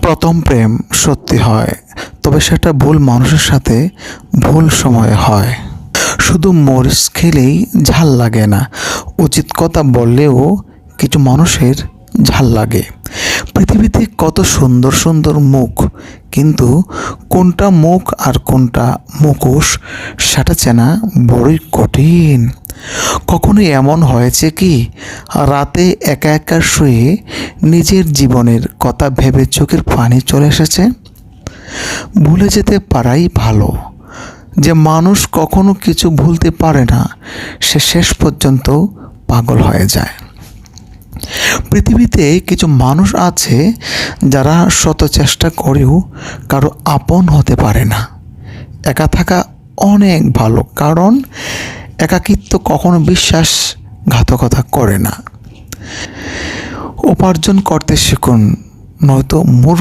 প্রথম প্রেম সত্যি হয়, তবে সেটা ভুল মানুষের সাথে ভুল সময়ে হয়। শুধু মরিচ খেলেই ঝাল লাগে না, উচিত কথা বললেও কিছু মানুষের ঝাল লাগে। পৃথিবীতে কত সুন্দর সুন্দর মুখ, কিন্তু কোনটা মুখ আর কোনটা মুখোশ সেটা চেনা বড়ই কঠিন। কখনো এমন হয়েছে কি, রাতে একা একা শুয়ে নিজের জীবনের কথা ভেবে চোখের পানি চলে এসেছে? ভুলে যেতে পারাই ভালো। যে মানুষ কখনো কিছু ভুলতে পারে না, সে শেষ পর্যন্ত পাগল হয়ে যায়। পৃথিবীতে কিছু মানুষ আছে যারা শত চেষ্টা করেও কারো আপন হতে পারে না। একা থাকা অনেক ভালো, কারণ একাকিত্ব কখনো বিশ্বাসঘাতকতা করে না। উপার্জন করতে শিখুন, নয়তো মূর্খ